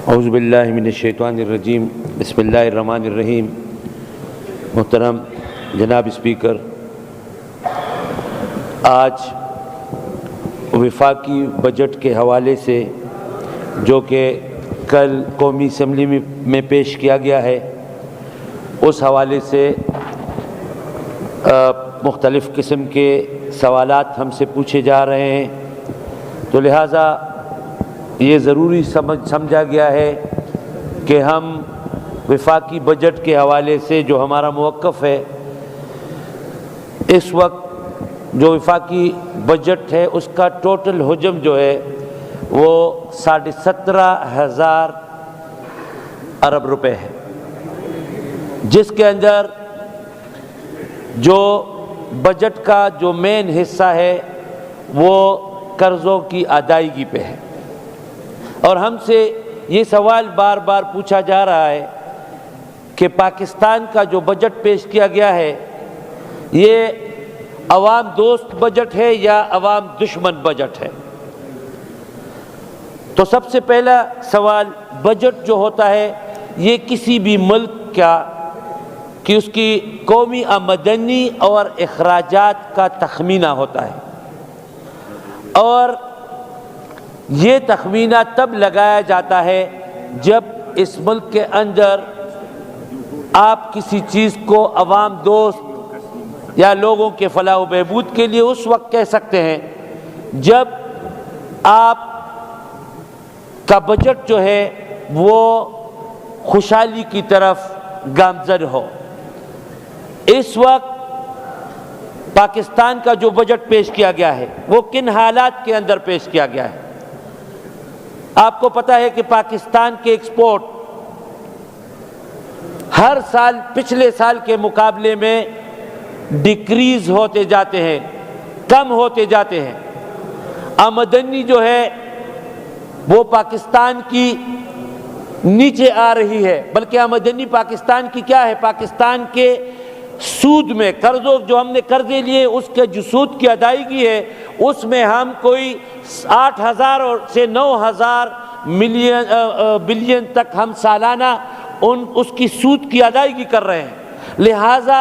اعوذ باللہ من الشیطان الرجیم بسم اللہ الرحمن الرحیم۔ محترم جناب اسپیکر، آج وفاقی بجٹ کے حوالے سے جو کہ کل قومی اسمبلی میں پیش کیا گیا ہے، اس حوالے سے مختلف قسم کے سوالات ہم سے پوچھے جا رہے ہیں، تو لہٰذا یہ ضروری سمجھا گیا ہے کہ ہم وفاقی بجٹ کے حوالے سے جو ہمارا موقف ہے، اس وقت جو وفاقی بجٹ ہے اس کا ٹوٹل حجم جو ہے وہ 17,500 ارب روپے ہے، جس کے اندر جو بجٹ کا جو مین حصہ ہے وہ قرضوں کی ادائیگی پہ ہے۔ اور ہم سے یہ سوال بار بار پوچھا جا رہا ہے کہ پاکستان کا جو بجٹ پیش کیا گیا ہے یہ عوام دوست بجٹ ہے یا عوام دشمن بجٹ ہے؟ تو سب سے پہلا سوال، بجٹ جو ہوتا ہے یہ کسی بھی ملک کا کہ اس کی قومی آمدنی اور اخراجات کا تخمینہ ہوتا ہے، اور یہ تخمینہ تب لگایا جاتا ہے جب اس ملک کے اندر آپ کسی چیز کو عوام دوست یا لوگوں کے فلاح و بہبود کے لیے اس وقت کہہ سکتے ہیں جب آپ کا بجٹ جو ہے وہ خوشحالی کی طرف گامزن ہو۔ اس وقت پاکستان کا جو بجٹ پیش کیا گیا ہے وہ کن حالات کے اندر پیش کیا گیا ہے؟ آپ کو پتہ ہے کہ پاکستان کے ایکسپورٹ ہر سال پچھلے سال کے مقابلے میں ڈیکریز ہوتے جاتے ہیں، کم ہوتے جاتے ہیں۔ آمدنی جو ہے وہ پاکستان کی نیچے آ رہی ہے، بلکہ آمدنی پاکستان کی کیا ہے؟ پاکستان کے سود میں، قرضوں جو ہم نے قرضے لیے اس کے جو سود کی ادائیگی ہے اس میں ہم کوئی 8,000 سے 9,000 بلین تک ہم سالانہ اس کی سود کی ادائیگی کر رہے ہیں۔ لہٰذا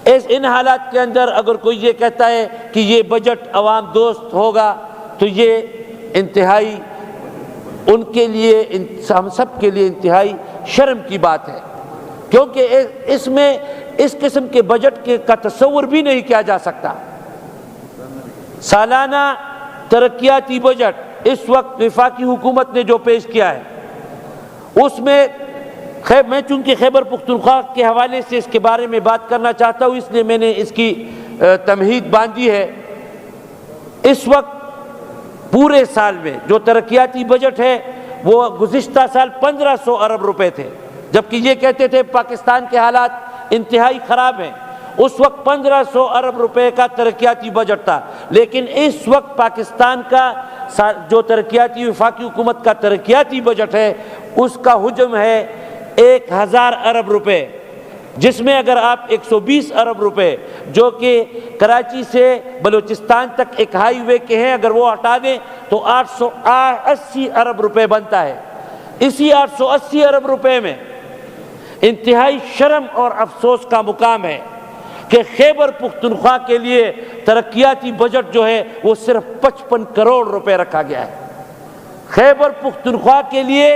ان حالات کے اندر اگر کوئی یہ کہتا ہے کہ یہ بجٹ عوام دوست ہوگا تو یہ انتہائی ان کے لیے، ہم سب کے لیے انتہائی شرم کی بات ہے، کیونکہ اس میں اس قسم کے بجٹ کا تصور بھی نہیں کیا جا سکتا۔ سالانہ ترقیاتی بجٹ اس وقت وفاقی حکومت نے جو پیش کیا ہے اس میں میں چونکہ خیبر پختونخوا کے حوالے سے اس کے بارے میں بات کرنا چاہتا ہوں، اس لیے میں نے اس کی تمہید باندھی ہے۔ اس وقت پورے سال میں جو ترقیاتی بجٹ ہے وہ گزشتہ سال 1,500 ارب روپے تھے، جبکہ یہ کہتے تھے پاکستان کے حالات انتہائی خراب ہیں۔ اس وقت 1,500 ارب روپے کا ترقیاتی بجٹ تھا، لیکن اس وقت پاکستان کا جو ترقیاتی وفاقی حکومت کا ترقیاتی بجٹ ہے اس کا حجم ہے 1,000 ارب روپے، جس میں اگر آپ 120 ارب روپے جو کہ کراچی سے بلوچستان تک ایک ہائی وے کے ہیں اگر وہ ہٹا دیں تو 880 ارب روپے بنتا ہے۔ اسی 880 ارب روپے میں انتہائی شرم اور افسوس کا مقام ہے کہ خیبر پختونخوا کے لیے ترقیاتی بجٹ جو ہے وہ صرف 55 کروڑ روپے رکھا گیا ہے۔ خیبر پختونخوا کے لیے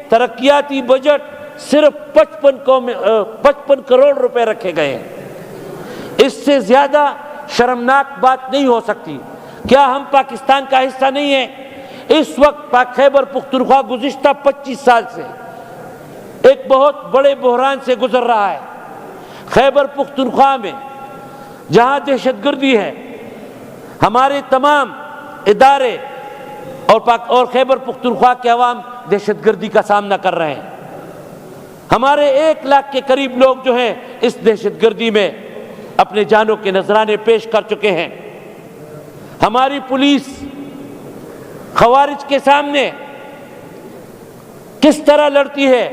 ترقیاتی بجٹ صرف 55 کروڑ روپے رکھے گئے ہیں۔ اس سے زیادہ شرمناک بات نہیں ہو سکتی۔ کیا ہم پاکستان کا حصہ نہیں ہیں؟ اس وقت خیبر پختونخوا گزشتہ 25 سال سے ایک بہت بڑے بحران سے گزر رہا ہے۔ خیبر پختونخوا میں جہاں دہشت گردی ہے، ہمارے تمام ادارے اور خیبر پختونخوا کے عوام دہشت گردی کا سامنا کر رہے ہیں۔ ہمارے 1 لاکھ کے قریب لوگ جو ہیں اس دہشت گردی میں اپنے جانوں کے نذرانے پیش کر چکے ہیں۔ ہماری پولیس خوارج کے سامنے کس طرح لڑتی ہے؟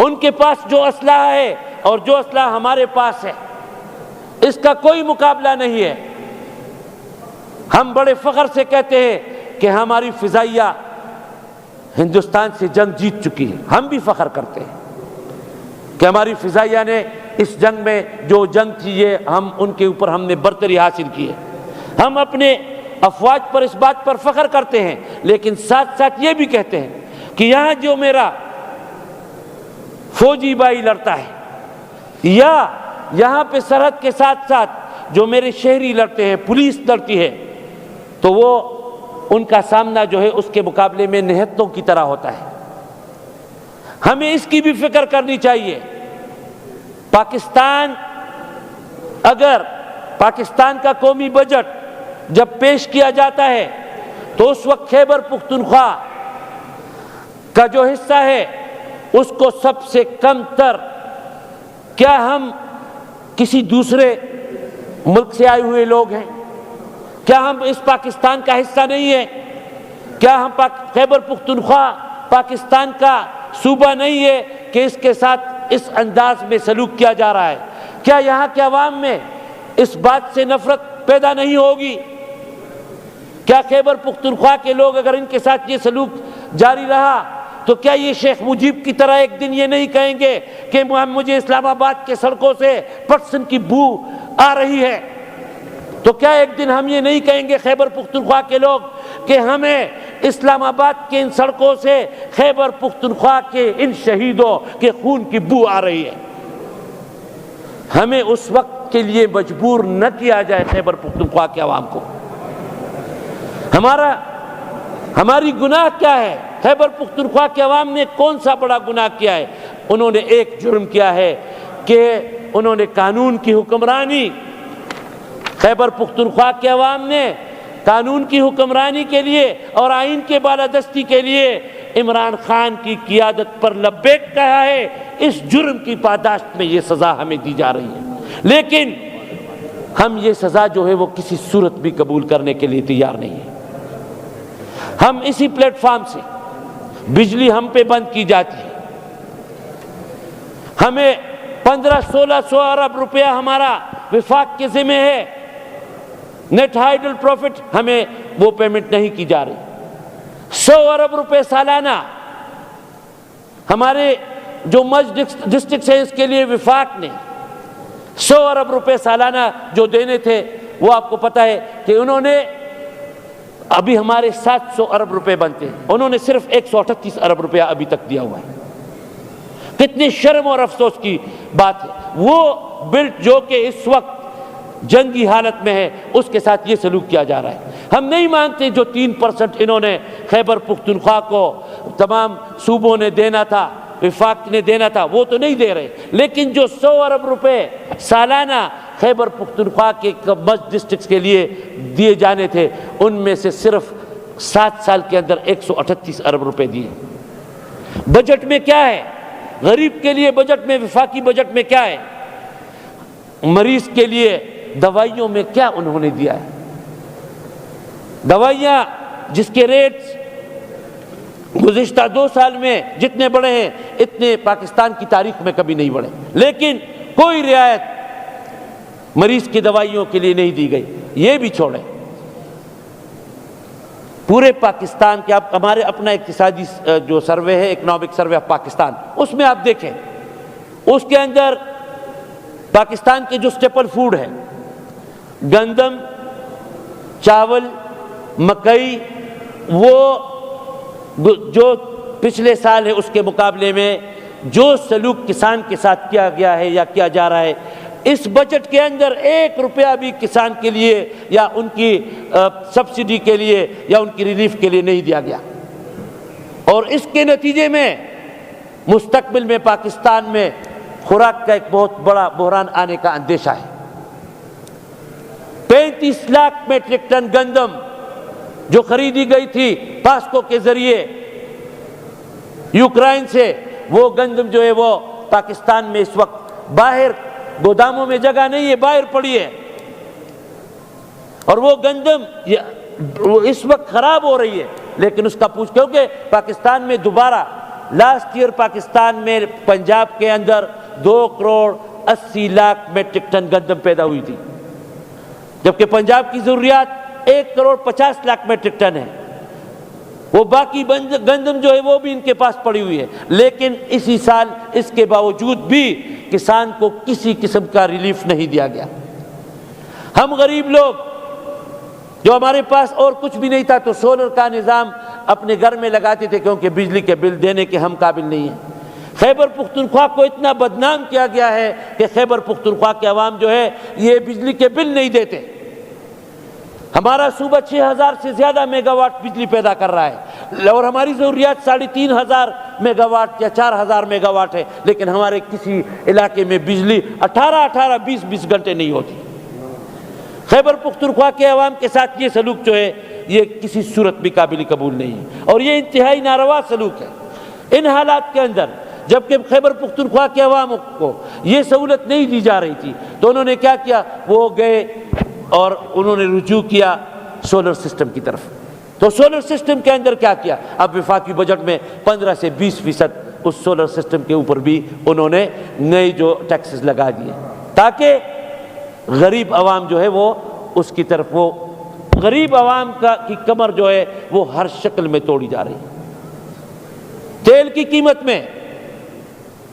ان کے پاس جو اسلحہ ہے اور جو اسلحہ ہمارے پاس ہے اس کا کوئی مقابلہ نہیں ہے۔ ہم بڑے فخر سے کہتے ہیں کہ ہماری فضائیہ ہندوستان سے جنگ جیت چکی ہے. ہم بھی فخر کرتے ہیں کہ ہماری فضائیہ نے اس جنگ میں جو جنگ تھی یہ ان کے اوپر ہم نے برتری حاصل کی ہے. ہم اپنے افواج پر اس بات پر فخر کرتے ہیں، لیکن ساتھ ساتھ یہ بھی کہتے ہیں کہ یہاں جو میرا فوجی بھائی لڑتا ہے یا یہاں پہ سرحد کے ساتھ ساتھ جو میرے شہری لڑتے ہیں، پولیس لڑتی ہے، تو وہ ان کا سامنا جو ہے اس کے مقابلے میں نہتوں کی طرح ہوتا ہے. ہمیں اس کی بھی فکر کرنی چاہیے. پاکستان کا قومی بجٹ جب پیش کیا جاتا ہے تو اس وقت خیبر پختونخوا کا جو حصہ ہے اس کو سب سے کم تر، کیا ہم کسی دوسرے ملک سے آئے ہوئے لوگ ہیں؟ کیا ہم اس پاکستان کا حصہ نہیں ہے؟ کیا ہم خیبر پختونخوا پاکستان کا صوبہ نہیں ہے کہ اس کے ساتھ اس انداز میں سلوک کیا جا رہا ہے؟ کیا یہاں کے عوام میں اس بات سے نفرت پیدا نہیں ہوگی؟ کیا خیبر پختونخوا کے لوگ اگر ان کے ساتھ یہ سلوک جاری رہا تو کیا یہ شیخ مجیب کی طرح ایک دن یہ نہیں کہیں گے کہ مجھے اسلام آباد کے سڑکوں سے پٹسن کی بو آ رہی ہے؟ تو کیا ایک دن ہم یہ نہیں کہیں گے خیبر پختونخوا کے لوگ کہ ہمیں اسلام آباد کے ان سڑکوں سے خیبر پختونخوا کے ان شہیدوں کے خون کی بو آ رہی ہے؟ ہمیں اس وقت کے لیے مجبور نہ کیا جائے خیبر پختونخوا کے عوام کو. ہماری گناہ کیا ہے؟ خیبر پختونخوا کے عوام نے کون سا بڑا گناہ کیا ہے؟ انہوں نے ایک جرم کیا ہے کہ انہوں نے قانون کی حکمرانی، خیبر پختونخوا کے عوام نے قانون کی حکمرانی کے لیے اور آئین کے بالادستی کے لیے عمران خان کی قیادت پر لبیک کہا ہے. اس جرم کی پاداشت میں یہ سزا ہمیں دی جا رہی ہے، لیکن ہم یہ سزا جو ہے وہ کسی صورت بھی قبول کرنے کے لیے تیار نہیں ہیں. ہم اسی پلیٹ فارم سے بجلی ہم پہ بند کی جاتی ہے، ہمیں 1500-1600 ارب روپیہ ہمارا وفاق کے ذمہ ہے، نیٹ ہائیڈل پروفٹ ہمیں وہ پیمنٹ نہیں کی جا رہی. 100 ارب روپے سالانہ ہمارے جو مرج ڈسٹرکٹس ہیں اس کے لیے وفاق نے 100 ارب روپے سالانہ جو دینے تھے وہ آپ کو پتہ ہے کہ انہوں نے ابھی ہمارے 700 ارب روپے بنتے ہیں، انہوں نے صرف 138 ارب روپیہ ابھی تک دیا ہوا ہے. کتنی شرم اور افسوس کی بات ہے. وہ بلٹ جو کہ اس وقت جنگی حالت میں ہے اس کے ساتھ یہ سلوک کیا جا رہا ہے. ہم نہیں مانتے جو 3% انہوں نے خیبر پختونخوا کو تمام صوبوں نے دینا تھا، وفاق نے دینا تھا، وہ تو نہیں دے رہے، لیکن جو 100 ارب روپے سالانہ خیبر پختونخوا کے مرج ڈسٹرکٹس کے لیے دیے جانے تھے ان میں سے صرف 7 سال کے اندر 138 ارب روپے دیے. بجٹ میں کیا ہے؟ غریب کے لیے بجٹ میں، وفاقی بجٹ میں کیا ہے؟ مریض کے لیے دوائیوں میں کیا انہوں نے دیا ہے؟ دوائیاں جس کے ریٹس گزشتہ 2 سال میں جتنے بڑھے ہیں اتنے پاکستان کی تاریخ میں کبھی نہیں بڑھے، لیکن کوئی رعایت مریض کی دوائیوں کے لیے نہیں دی گئی. یہ بھی چھوڑیں، پورے پاکستان کے آپ ہمارے اپنا اقتصادی جو سروے ہے، اکنامک سروے آف پاکستان، اس میں آپ دیکھیں اس کے اندر پاکستان کے جو سٹیپل فوڈ ہے، گندم، چاول، مکئی، وہ جو پچھلے سال ہے اس کے مقابلے میں جو سلوک کسان کے ساتھ کیا گیا ہے یا کیا جا رہا ہے، اس بجٹ کے اندر 1 روپیہ بھی کسان کے لیے یا ان کی سبسڈی کے لیے یا ان کی ریلیف کے لیے نہیں دیا گیا. اور اس کے نتیجے میں مستقبل میں پاکستان میں خوراک کا ایک بہت بڑا بحران آنے کا اندیشہ ہے. 35 لاکھ میٹرک ٹن گندم جو خریدی گئی تھی پاسکو کے ذریعے یوکرائن سے، وہ گندم جو ہے وہ پاکستان میں اس وقت باہر گوداموں میں جگہ نہیں ہے، باہر پڑی ہے، اور وہ گندم اس وقت خراب ہو رہی ہے. لیکن اس کا پوچھ کیونکہ پاکستان میں دوبارہ لاسٹ ایئر پاکستان میں پنجاب کے اندر 2 کروڑ 80 لاکھ میٹرک ٹن گندم پیدا ہوئی تھی، جبکہ پنجاب کی ضروریات 1 کروڑ 50 لاکھ میٹرک ٹن ہے. وہ باقی گندم جو ہے وہ بھی ان کے پاس پڑی ہوئی ہے، لیکن اسی سال اس کے باوجود بھی کسان کو کسی قسم کا ریلیف نہیں دیا گیا۔ ہم غریب لوگ جو ہمارے پاس اور کچھ بھی نہیں تھا تو سولر کا نظام اپنے گھر میں لگاتے تھے، کیونکہ بجلی کے بل دینے کے ہم قابل نہیں ہیں۔ خیبر پختونخوا کو اتنا بدنام کیا گیا ہے کہ خیبر پختونخوا کے عوام جو ہے یہ بجلی کے بل نہیں دیتے۔ ہمارا صوبہ 6000 سے زیادہ میگا واٹ بجلی پیدا کر رہا ہے، اور ہماری ضروریات 3500 میگا واٹ یا 4000 میگا واٹ ہے، لیکن ہمارے کسی علاقے میں بجلی 20 گھنٹے نہیں ہوتی۔ خیبر پختونخوا کے عوام کے ساتھ یہ سلوک جو ہے یہ کسی صورت بھی قابل قبول نہیں ہے، اور یہ انتہائی ناروا سلوک ہے۔ ان حالات کے اندر جبکہ خیبر پختونخوا کے عوام کو یہ سہولت نہیں دی جا رہی تھی تو انہوں نے کیا کیا، وہ گئے اور انہوں نے رجوع کیا سولر سسٹم کی طرف۔ تو سولر سسٹم کے اندر کیا کیا، اب وفاقی بجٹ میں 15 سے 20% اس سولر سسٹم کے اوپر بھی انہوں نے نئے جو ٹیکسز لگا دیے، تاکہ غریب عوام جو ہے وہ اس کی طرف، وہ غریب عوام کی کمر جو ہے وہ ہر شکل میں توڑی جا رہی ہے۔ تیل کی قیمت میں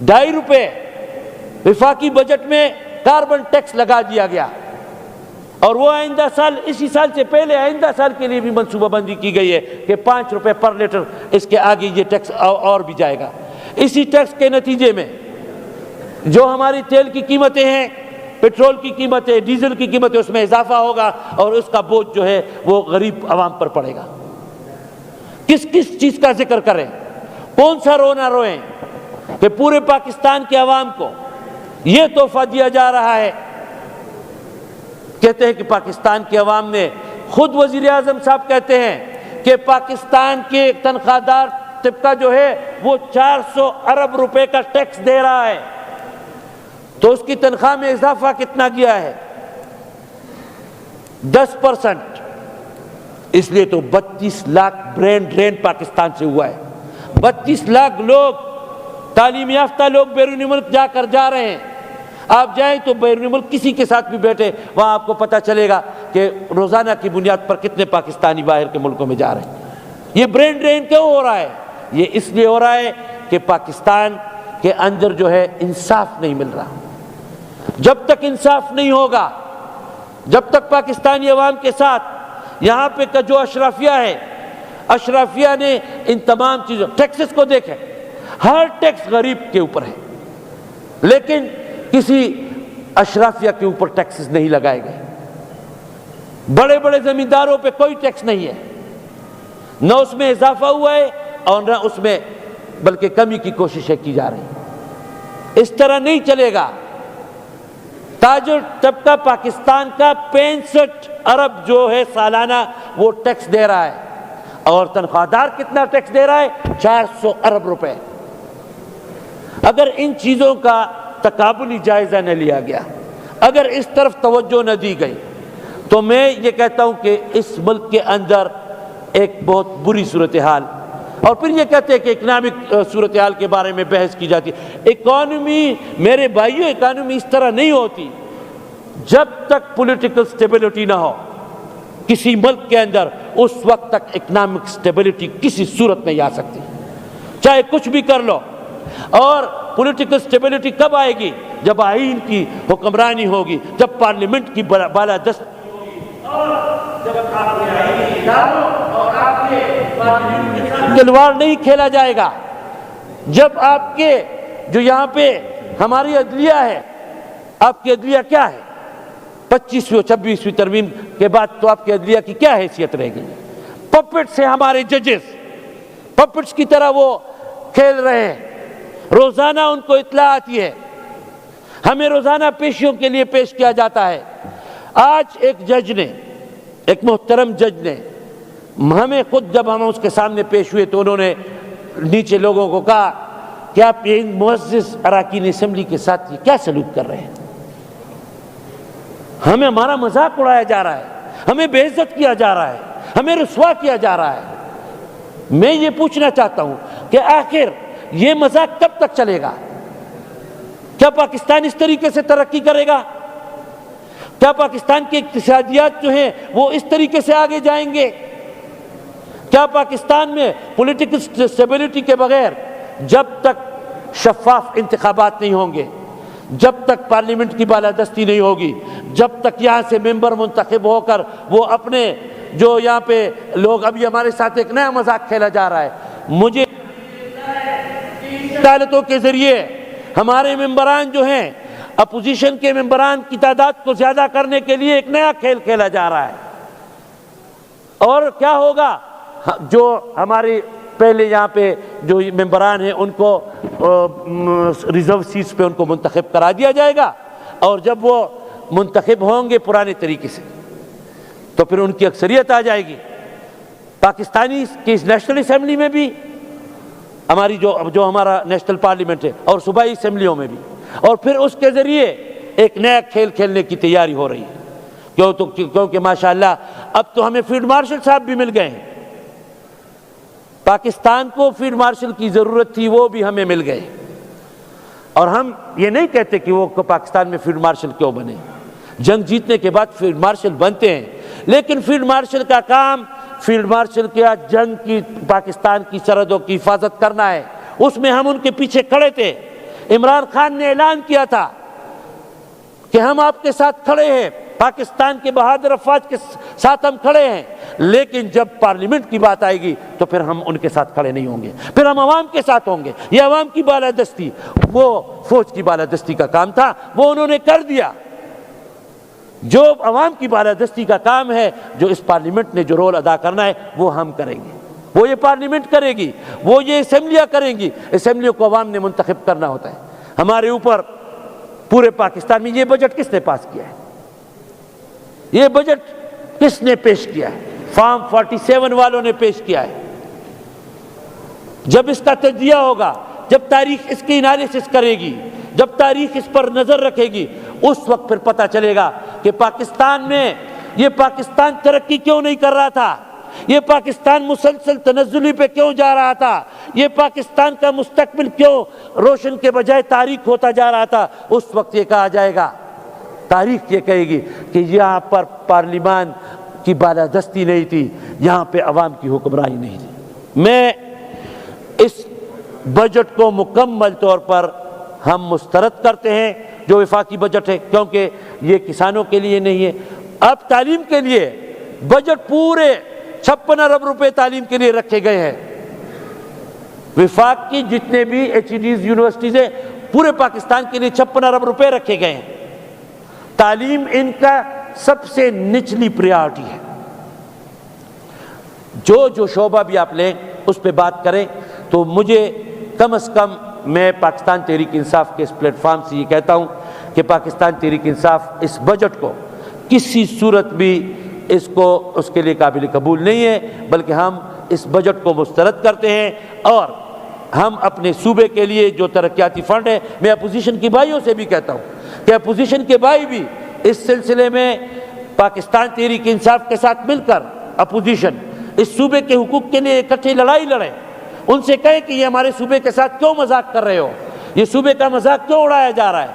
2.5 روپے وفاقی بجٹ میں کاربن ٹیکس لگا دیا گیا، اور وہ آئندہ سال، اسی سال سے پہلے آئندہ سال کے لیے بھی منصوبہ بندی کی گئی ہے کہ 5 روپے پر لیٹر اس کے آگے یہ ٹیکس اور بھی جائے گا۔ اسی ٹیکس کے نتیجے میں جو ہماری تیل کی قیمتیں ہیں، پیٹرول کی قیمتیں، ڈیزل کی قیمتیں، اس میں اضافہ ہوگا اور اس کا بوجھ جو ہے وہ غریب عوام پر پڑے گا۔ کس چیز کا ذکر کریں، کون سا رونا روئیں کہ پورے پاکستان کے عوام کو یہ تحفہ دیا جا رہا ہے۔ کہتے ہیں کہ پاکستان کے عوام نے، خود وزیر اعظم صاحب کہتے ہیں کہ پاکستان کے تنخواہ دار طبقہ جو ہے وہ 400 ارب روپے کا ٹیکس دے رہا ہے، تو اس کی تنخواہ میں اضافہ کتنا کیا ہے، 10%۔ اس لیے تو 32 لاکھ برین ڈرین پاکستان سے ہوا ہے۔ 32 لاکھ لوگ، تعلیم یافتہ لوگ بیرونی ملک جا رہے ہیں۔ آپ جائیں تو بیرونی ملک کسی کے ساتھ بھی بیٹھے، وہاں آپ کو پتہ چلے گا کہ روزانہ کی بنیاد پر کتنے پاکستانی باہر کے ملکوں میں جا رہے ہیں۔ یہ برین ڈرین کیوں ہو رہا ہے؟ یہ اس لیے ہو رہا ہے کہ پاکستان کے اندر جو ہے انصاف نہیں مل رہا۔ جب تک انصاف نہیں ہوگا، جب تک پاکستانی عوام کے ساتھ یہاں پہ کا جو اشرافیہ ہے، اشرافیہ نے ان تمام چیزوں، ٹیکسز کو دیکھیں، ہر ٹیکس غریب کے اوپر ہے، لیکن کسی اشرافیہ کے اوپر ٹیکسز نہیں لگائے گئے۔ بڑے بڑے زمینداروں پہ کوئی ٹیکس نہیں ہے، نہ اس میں اضافہ ہوا ہے اور نہ اس میں بلکہ کمی کی کوششیں کی جا رہی ہیں۔ اس طرح نہیں چلے گا۔ تاجر طبقہ پاکستان کا 65 ارب جو ہے سالانہ وہ ٹیکس دے رہا ہے، اور تنخواہ دار کتنا ٹیکس دے رہا ہے، 400 ارب روپے۔ اگر ان چیزوں کا تقابلی جائزہ نہ لیا گیا، اگر اس طرف توجہ نہ دی گئی، تو میں یہ کہتا ہوں کہ اس ملک کے اندر ایک بہت بری صورتحال، اور پھر یہ کہتے ہیں کہ اکنامک صورتحال کے بارے میں بحث کی جاتی ہے۔ اکانومی، میرے بھائیوں، اکانومی اس طرح نہیں ہوتی جب تک پولیٹیکل سٹیبلٹی نہ ہو کسی ملک کے اندر، اس وقت تک اکنامک سٹیبلٹی کسی صورت نہیں آ سکتی، چاہے کچھ بھی کر لو۔ اور پولیٹیکل سٹیبلٹی کب آئے گی؟ جب آئین کی حکمرانی ہوگی، جب پارلیمنٹ کی بالادستی ہوگی، اور جب آپ کے آئینی اداروں اور آپ کے پارلیمنٹ کے ساتھ تلوار نہیں کھیلا جائے گا، جب آپ کے جو یہاں پہ ہماری عدلیہ ہے، آپ کی عدلیہ کیا ہے؟ 25ویں 26ویں ترمیم کے بعد تو آپ کی عدلیہ کی کیا حیثیت رہے گی؟ پپٹ سے ہمارے ججز پپٹس کی طرح وہ کھیل رہے ہیں۔ روزانہ ان کو اطلاع آتی ہے، ہمیں روزانہ پیشیوں کے لیے پیش کیا جاتا ہے۔ آج ایک جج نے، ایک محترم جج نے ہمیں خود، جب ہم اس کے سامنے پیش ہوئے تو انہوں نے نیچے لوگوں کو کہا کہ آپ ان معزز اراکین اسمبلی کے ساتھ یہ کیا سلوک کر رہے ہیں؟ ہمیں ہمارا مذاق اڑایا جا رہا ہے، ہمیں بے عزت کیا جا رہا ہے، ہمیں رسوا کیا جا رہا ہے۔ میں یہ پوچھنا چاہتا ہوں کہ آخر یہ مذاق کب تک چلے گا؟ کیا پاکستان اس طریقے سے ترقی کرے گا؟ کیا پاکستان کی اقتصادیات جو ہیں وہ اس طریقے سے آگے جائیں گے؟ کیا پاکستان میں پولیٹیکل اسٹیبلٹی کے بغیر جب تک شفاف انتخابات نہیں ہوں گے، جب تک پارلیمنٹ کی بالادستی نہیں ہوگی، جب تک یہاں سے ممبر منتخب ہو کر وہ اپنے جو یہاں پہ لوگ، ابھی ہمارے ساتھ ایک نیا مذاق کھیلا جا رہا ہے، مجھے عدالتوں کے ذریعے ہمارے ممبران جو ہیں اپوزیشن کے ممبران کی تعداد کو زیادہ کرنے کے لیے ایک نیا کھیل کھیلا جا رہا ہے۔ اور کیا ہوگا؟ جو ہماری پہلے یہاں پہ جو ممبران ہیں ان کو ریزرو سیٹس پہ ان کو منتخب کرا دیا جائے گا، اور جب وہ منتخب ہوں گے پرانے طریقے سے تو پھر ان کی اکثریت آ جائے گی۔ پاکستانی کی نیشنل اسمبلی میں بھی، ہماری جو ہمارا نیشنل پارلیمنٹ ہے، اور صوبائی اسمبلیوں میں بھی، اور پھر اس کے ذریعے ایک نیا کھیل کھیلنے کی تیاری ہو رہی ہے، کیونکہ ماشاءاللہ اب تو ہمیں فیلڈ مارشل صاحب بھی مل گئے ہیں۔ پاکستان کو فیلڈ مارشل کی ضرورت تھی، وہ بھی ہمیں مل گئے، اور ہم یہ نہیں کہتے کہ وہ پاکستان میں فیلڈ مارشل کیوں بنے، جنگ جیتنے کے بعد فیلڈ مارشل بنتے ہیں، لیکن فیلڈ مارشل کا کام فیلڈ مارشل کیا جنگ کی پاکستان کی سرحدوں کی حفاظت کرنا ہے۔ اس میں ہم ان کے پیچھے کھڑے تھے۔ عمران خان نے اعلان کیا تھا کہ ہم آپ کے ساتھ کھڑے ہیں، پاکستان کے بہادر افواج کے ساتھ ہم کھڑے ہیں، لیکن جب پارلیمنٹ کی بات آئے گی تو پھر ہم ان کے ساتھ کھڑے نہیں ہوں گے، پھر ہم عوام کے ساتھ ہوں گے۔ یہ عوام کی بالادستی، وہ فوج کی بالادستی کا کام تھا، وہ انہوں نے کر دیا۔ جو عوام کی بالادستی کا کام ہے، جو اس پارلیمنٹ نے جو رول ادا کرنا ہے، وہ ہم کریں گے، وہ یہ پارلیمنٹ کرے گی، وہ یہ اسمبلیاں کریں گی۔ اسمبلیوں کو عوام نے منتخب کرنا ہوتا ہے۔ ہمارے اوپر پورے پاکستان میں یہ بجٹ کس نے پاس کیا ہے؟ یہ بجٹ کس نے پیش کیا ہے؟ فارم 47 والوں نے پیش کیا ہے۔ جب اس کا تجزیہ ہوگا، جب تاریخ اس کی انالیسس کرے گی، جب تاریخ اس پر نظر رکھے گی، اس وقت پھر پتہ چلے گا کہ پاکستان میں یہ پاکستان ترقی کیوں نہیں کر رہا تھا، یہ پاکستان مسلسل تنزلی پہ کیوں جا رہا تھا، یہ پاکستان کا مستقبل کیوں روشن کے بجائے تاریک ہوتا جا رہا تھا۔ اس وقت یہ کہا جائے گا، تاریخ یہ کہے گی کہ یہاں پر پارلیمان کی بالادستی نہیں تھی، یہاں پہ عوام کی حکمرانی نہیں تھی۔ میں اس بجٹ کو مکمل طور پر ہم مسترد کرتے ہیں، جو وفاقی بجٹ ہے، کیونکہ یہ کسانوں کے لیے نہیں ہے۔ اب تعلیم کے لیے بجٹ پورے 56 ارب روپے تعلیم کے لیے رکھے گئے ہیں۔ وفاق کی جتنے بھی HEDs یونیورسٹیز ہیں، پورے پاکستان کے لیے 56 ارب روپے رکھے گئے ہیں۔ تعلیم ان کا سب سے نچلی پریارٹی ہے۔ جو شعبہ بھی آپ لیں اس پہ بات کریں، تو مجھے کم از کم، میں پاکستان تحریک انصاف کے اس پلیٹ فارم سے یہ کہتا ہوں کہ پاکستان تحریک انصاف اس بجٹ کو کسی صورت بھی اس کے لیے قابل قبول نہیں ہے، بلکہ ہم اس بجٹ کو مسترد کرتے ہیں، اور ہم اپنے صوبے کے لیے جو ترقیاتی فنڈ ہے، میں اپوزیشن کے بھائیوں سے بھی کہتا ہوں کہ اپوزیشن کے بھائی بھی اس سلسلے میں پاکستان تحریک انصاف کے ساتھ مل کر اپوزیشن اس صوبے کے حقوق کے لیے اکٹھے لڑائی لڑیں۔ ان سے کہیں کہ یہ ہمارے صوبے کے ساتھ کیوں مذاق کر رہے ہو، یہ صوبے کا مذاق کیوں اڑایا جا رہا ہے۔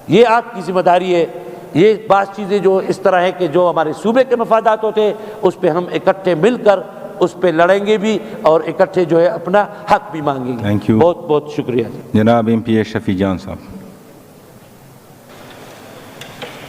یہ آپ کی ذمہ داری ہے۔ یہ بعض چیزیں جو اس طرح ہے کہ جو ہمارے صوبے کے مفادات ہوتے ہیں، اس پہ ہم اکٹھے مل کر اس پہ لڑیں گے بھی، اور اکٹھے جو ہے اپنا حق بھی مانگیں گے۔ تھینک یو، بہت بہت شکریہ۔ جناب MP شفیع جان صاحب۔